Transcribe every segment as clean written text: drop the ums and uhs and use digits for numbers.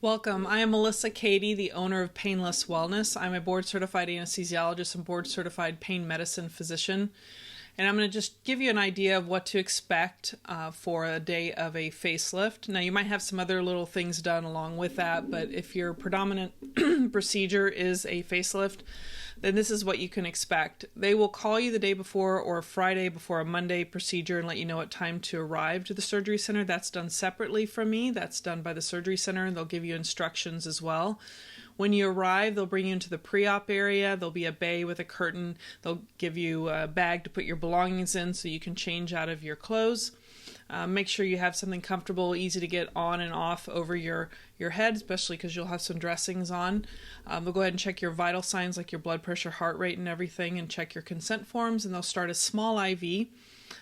Welcome. I am Melissa Cady, the owner of Painless Wellness. I'm a board-certified anesthesiologist and board-certified pain medicine physician. And I'm going to just give you an idea of what to expect for a day of a facelift. Now, you might have some other little things done along with that, but if your predominant procedure is a facelift, then this is what you can expect. They will call you the day before or Friday before a Monday procedure and let you know what time to arrive to the surgery center. That's done separately from me. That's done by the surgery center, and they'll give you instructions as well. When you arrive, they'll bring you into the pre-op area. There'll be a bay with a curtain. They'll give you a bag to put your belongings in so you can change out of your clothes. Make sure you have something comfortable, easy to get on and off over your head, especially because you'll have some dressings on. They'll go ahead and check your vital signs like your blood pressure, heart rate, and everything, and check your consent forms, and they'll start a small IV.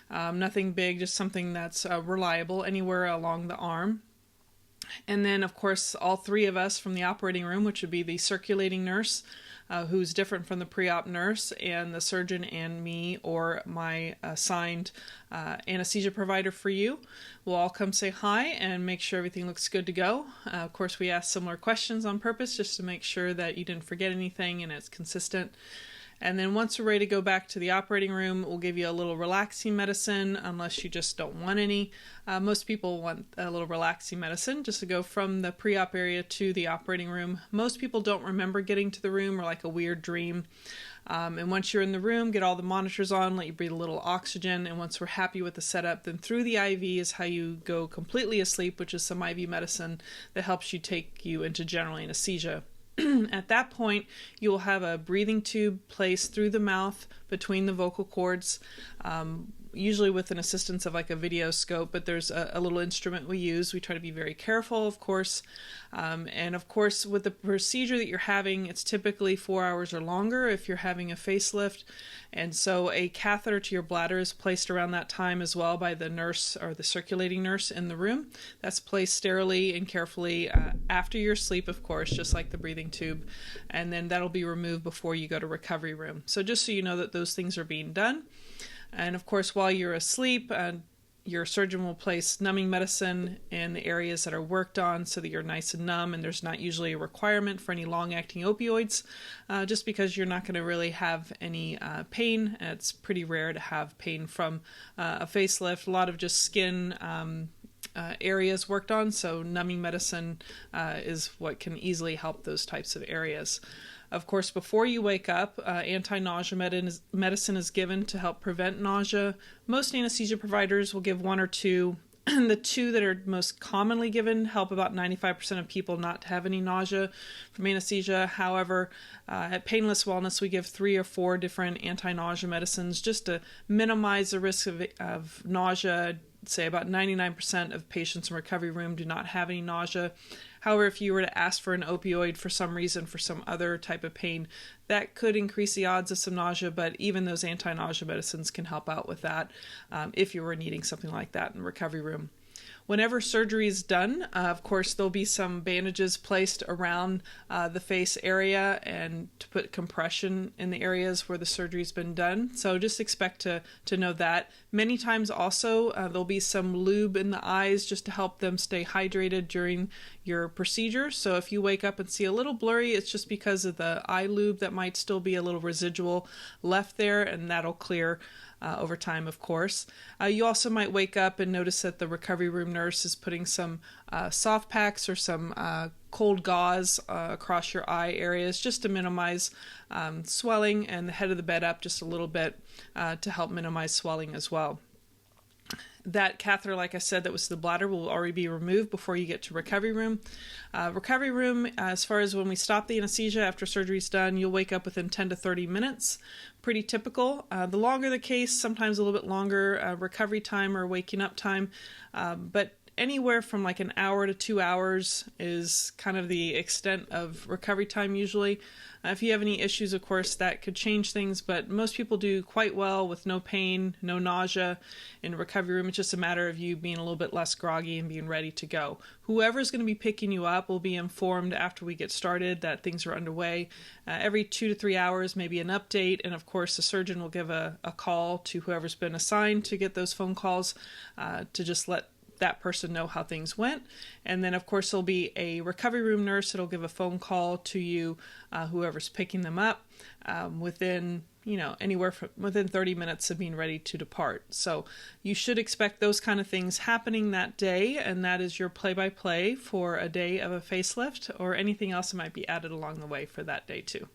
Nothing big, just something that's reliable anywhere along the arm. And then, of course, all three of us from the operating room, which would be the circulating nurse, who's different from the pre-op nurse, and the surgeon and me or my assigned anesthesia provider for you. We'll all come say hi and make sure everything looks good to go. Of course, we ask similar questions on purpose just to make sure that you didn't forget anything and it's consistent. And then once we're ready to go back to the operating room, we'll give you a little relaxing medicine unless you just don't want any. Most people want a little relaxing medicine just to go from the pre-op area to the operating room. Most people don't remember getting to the room or like a weird dream. And once you're in the room, get all the monitors on, let you breathe a little oxygen. And once we're happy with the setup, then through the IV is how you go completely asleep, which is some IV medicine that helps you take you into general anesthesia. At that point, you will have a breathing tube placed through the mouth between the vocal cords, usually with an assistance of like a video scope, but there's a little instrument we use. We try to be very careful, of course. And of course, with the procedure that you're having, it's typically 4 hours or longer if you're having a facelift. And so a catheter to your bladder is placed around that time as well by the nurse or the circulating nurse in the room. That's placed sterilely and carefully after your sleep, of course, just like the breathing tube. And then that'll be removed before you go to recovery room. So just so you know that those things are being done. And of course, while you're asleep, your surgeon will place numbing medicine in the areas that are worked on so that you're nice and numb, and there's not usually a requirement for any long-acting opioids, just because you're not going to really have any pain. It's pretty rare to have pain from a facelift. A lot of just skin areas worked on, so numbing medicine is what can easily help those types of areas. Of course, before you wake up, AntiNausea medicine is given to help prevent nausea. Most anesthesia providers will give one or two. The two that are most commonly given help about 95% of people not to have any nausea from anesthesia. However, at Painless Wellness, we give 3 or 4 different anti-nausea medicines just to minimize the risk of nausea. Say about 99% of patients in recovery room do not have any nausea. However, if you were to ask for an opioid for some reason, for some other type of pain, that could increase the odds of some nausea, but even those anti-nausea medicines can help out with that if you were needing something like that in recovery room. Whenever surgery is done, of course, there'll be some bandages placed around the face area and to put compression in the areas where the surgery's been done. So just expect to know that. Many times also, there'll be some lube in the eyes just to help them stay hydrated during your procedure. So if you wake up and see a little blurry, it's just because of the eye lube that might still be a little residual left there, and that'll clear over time, of course. You also might wake up and notice that the recovery room nurse is putting some soft packs or some cold gauze across your eye areas just to minimize swelling, and the head of the bed up just a little bit to help minimize swelling as well. That catheter, like I said, that was the bladder, will already be removed before you get to recovery room. Recovery room, as far as when we stop the anesthesia after surgery's done, you'll wake up within 10 to 30 minutes. Pretty typical. The longer the case, sometimes a little bit longer recovery time or waking up time, but anywhere from like an hour to 2 hours is kind of the extent of recovery time usually. If you have any issues, of course, that could change things, but most people do quite well with no pain, no nausea in the recovery room. It's just a matter of you being a little bit less groggy and being ready to go. Whoever's going to be picking you up will be informed after we get started that things are underway. Every 2 to 3 hours, maybe an update, and of course the surgeon will give a call to whoever's been assigned to get those phone calls to just let that person know how things went. And then, of course, there'll be a recovery room nurse that'll give a phone call to you, whoever's picking them up, within anywhere from within 30 minutes of being ready to depart. So you should expect those kind of things happening that day, and that is your play-by-play for a day of a facelift, or anything else that might be added along the way for that day too.